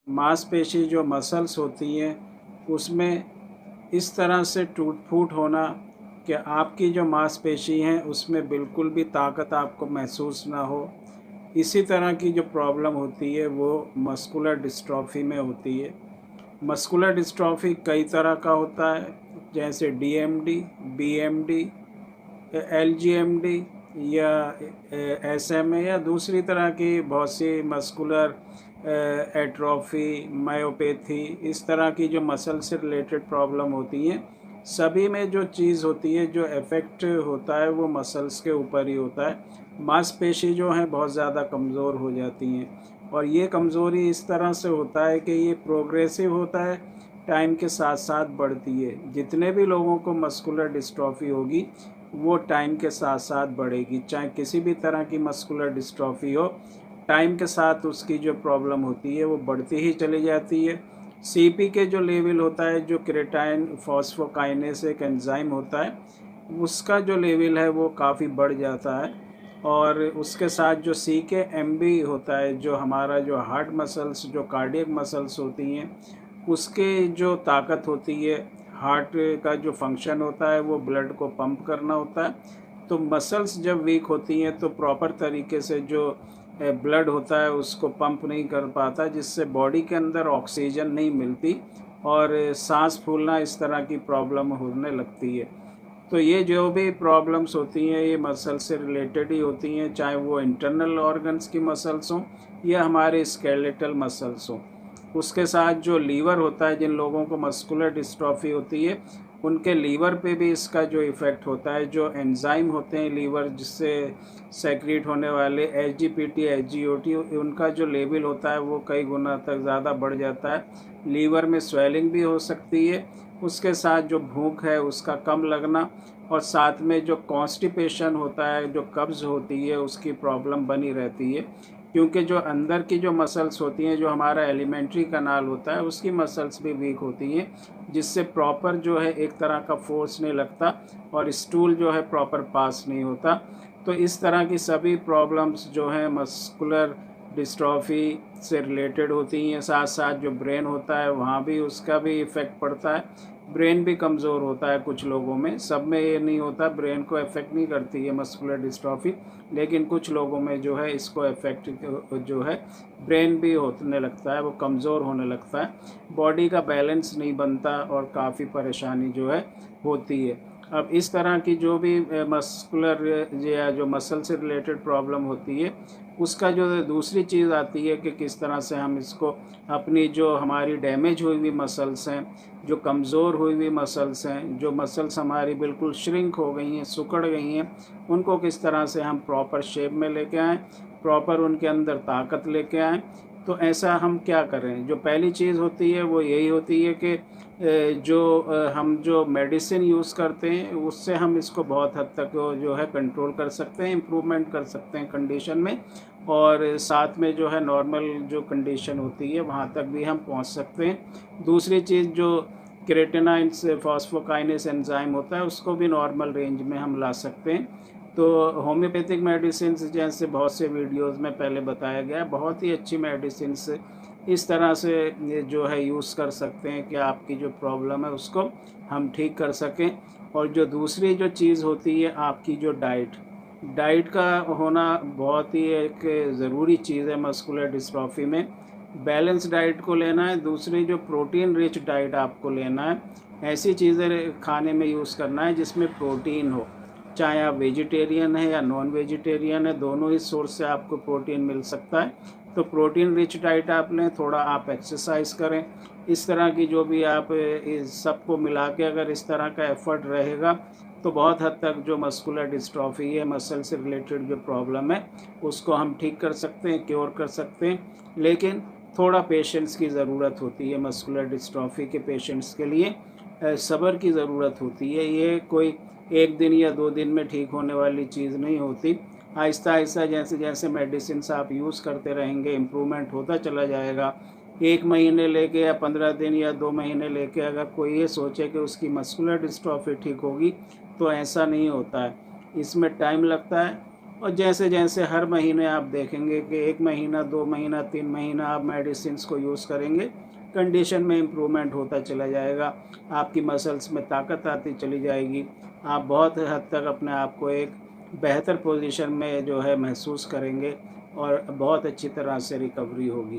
मांसपेशी जो मसल्स होती हैं उसमें इस तरह से टूट-फूट होना कि आपकी जो मांसपेशी हैं उसमें बिल्कुल भी ताकत आपको महसूस ना हो। इसी तरह की जो प्रॉब्लम होती है वो मस्कुलर डिस्ट्रॉफी में होती है। मस्कुलर डिस्ट्रॉफी कई तरह का होता है, जैसे डीएमडी, बीएमडी, एलजीएमडी या एसएमए या दूसरी तरह की बहुत सी मस्कुलर एट्रोफी, मायोपैथी, इस तरह की जो मसल से रिलेटेड प्रॉब्लम होती हैं, सभी में जो चीज़ होती है, जो इफ़ेक्ट होता है वो मसल्स के ऊपर ही होता है। मांसपेशी जो हैं बहुत ज़्यादा कमज़ोर हो जाती हैं और ये कमज़ोरी इस तरह से होता है कि ये प्रोग्रेसिव होता है, टाइम के साथ साथ बढ़ती है। जितने भी लोगों को मस्कुलर डिस्ट्रॉफी होगी वो टाइम के साथ साथ बढ़ेगी, चाहे किसी भी तरह की मस्कुलर डिस्ट्रॉफी हो, टाइम के साथ उसकी जो प्रॉब्लम होती है वो बढ़ती ही चली जाती है। सीपी के जो लेवल होता है, जो क्रेटाइन फॉस्फोकाइनेस एक एंजाइम होता है, उसका जो लेवल है वो काफ़ी बढ़ जाता है और उसके साथ जो सीकेएमबी होता है, जो हमारा जो हार्ट मसल्स, जो कार्डियक मसल्स होती हैं, उसके जो ताकत होती है, हार्ट का जो फंक्शन होता है वो ब्लड को पंप करना होता है। तो मसल्स जब वीक होती हैं तो प्रॉपर तरीके से जो ब्लड होता है उसको पंप नहीं कर पाता, जिससे बॉडी के अंदर ऑक्सीजन नहीं मिलती और सांस फूलना इस तरह की प्रॉब्लम होने लगती है। तो ये जो भी प्रॉब्लम्स होती हैं ये मसल से रिलेटेड ही होती हैं, चाहे वो इंटरनल ऑर्गन्स की मसल्स हों या हमारे स्केलेटल मसल्स हों। उसके साथ जो लीवर होता है, जिन लोगों को मस्कुलर डिस्ट्रॉफी होती है उनके लीवर पे भी इसका जो इफ़ेक्ट होता है, जो एंजाइम होते हैं लीवर जिससे सेक्रेट होने वाले एसजीपीटी, एसजीओटी, उनका जो लेवल होता है वो कई गुना तक ज़्यादा बढ़ जाता है। लीवर में स्वेलिंग भी हो सकती है, उसके साथ जो भूख है उसका कम लगना और साथ में जो कॉन्स्टिपेशन होता है, जो कब्ज़ होती है, उसकी प्रॉब्लम बनी रहती है। क्योंकि जो अंदर की जो मसल्स होती हैं, जो हमारा एलिमेंट्री कनाल होता है, उसकी मसल्स भी वीक होती हैं, जिससे प्रॉपर जो है एक तरह का फोर्स नहीं लगता और स्टूल जो है प्रॉपर पास नहीं होता। तो इस तरह की सभी प्रॉब्लम्स जो हैं मस्कुलर डिस्ट्रॉफी से रिलेटेड होती हैं। साथ साथ जो ब्रेन होता है वहाँ भी उसका भी इफ़ेक्ट पड़ता है। ब्रेन भी कमज़ोर होता है कुछ लोगों में, सब में ये नहीं होता, ब्रेन को अफेक्ट नहीं करती है मस्कुलर डिस्ट्रॉफी, लेकिन कुछ लोगों में जो है इसको अफेक्ट जो है ब्रेन भी होने लगता है, वो कमज़ोर होने लगता है, बॉडी का बैलेंस नहीं बनता और काफ़ी परेशानी जो है होती है। अब इस तरह की जो भी मस्कुलर या जो मसल से रिलेटेड प्रॉब्लम होती है, उसका जो दूसरी चीज़ आती है कि किस तरह से हम इसको अपनी जो हमारी डैमेज हुई हुई मसल्स हैं, जो कमज़ोर हुई हुई मसल्स हैं, जो मसल्स हमारी बिल्कुल श्रिंक हो गई हैं, सिकुड़ गई हैं, उनको किस तरह से हम प्रॉपर शेप में लेके आएँ, प्रॉपर उनके अंदर ताकत लेके आएँ। तो ऐसा हम क्या करें? जो पहली चीज़ होती है वो यही होती है कि हम जो मेडिसिन यूज़ करते हैं उससे हम इसको बहुत हद तक जो है कंट्रोल कर सकते हैं, इम्प्रूवमेंट कर सकते हैं कंडीशन में और साथ में जो है नॉर्मल जो कंडीशन होती है वहाँ तक भी हम पहुँच सकते हैं। दूसरी चीज़ जो क्रेटिनाइन से फॉस्फोकाइनेस एंजाइम होता है उसको भी नॉर्मल रेंज में हम ला सकते हैं। तो होम्योपैथिक मेडिसिन जैसे बहुत से वीडियोज़ में पहले बताया गया है, बहुत ही अच्छी मेडिसिन इस तरह से ये जो है यूज़ कर सकते हैं कि आपकी जो प्रॉब्लम है उसको हम ठीक कर सकें। और जो दूसरी जो चीज़ होती है आपकी जो डाइट का होना बहुत ही एक ज़रूरी चीज़ है मस्कुलर डिस्ट्रॉफी में। बैलेंस डाइट को लेना है, दूसरी जो प्रोटीन रिच डाइट आपको लेना है, ऐसी चीज़ें खाने में यूज़ करना है जिसमें प्रोटीन हो, चाहे आप वेजिटेरियन हैं या नॉन वेजिटेरियन है, दोनों ही सोर्स से आपको प्रोटीन मिल सकता है। तो प्रोटीन रिच डाइट आप लें, थोड़ा आप एक्सरसाइज करें, इस तरह की जो भी आप इस सबको मिला के अगर इस तरह का एफर्ट रहेगा तो बहुत हद तक जो मस्कुलर डिस्ट्रॉफी है, मसल से रिलेटेड जो प्रॉब्लम है उसको हम ठीक कर सकते हैं, क्योर कर सकते हैं। लेकिन थोड़ा पेशेंस की ज़रूरत होती है मस्कुलर डिस्ट्रॉफी के पेशेंट्स के लिए, सब्र की ज़रूरत होती है। ये कोई एक दिन या 2 दिन में ठीक होने वाली चीज़ नहीं होती। आहिस्ता-आहिस्ता जैसे जैसे मेडिसिन्स आप यूज़ करते रहेंगे, इम्प्रूवमेंट होता चला जाएगा। 1 महीने लेके या 15 दिन या 2 महीने लेके अगर कोई ये सोचे कि उसकी मस्कुलर डिस्ट्रॉफी ठीक होगी, तो ऐसा नहीं होता है। इसमें टाइम लगता है और जैसे जैसे हर महीने आप देखेंगे कि 1 महीना, 2 महीना, 3 महीना आप मेडिसिन्स को यूज़ करेंगे, कंडीशन में इम्प्रूवमेंट होता चला जाएगा, आपकी मसल्स में ताकत आती चली जाएगी, आप बहुत हद तक अपने आप को एक बेहतर पोजीशन में जो है महसूस करेंगे और बहुत अच्छी तरह से रिकवरी होगी।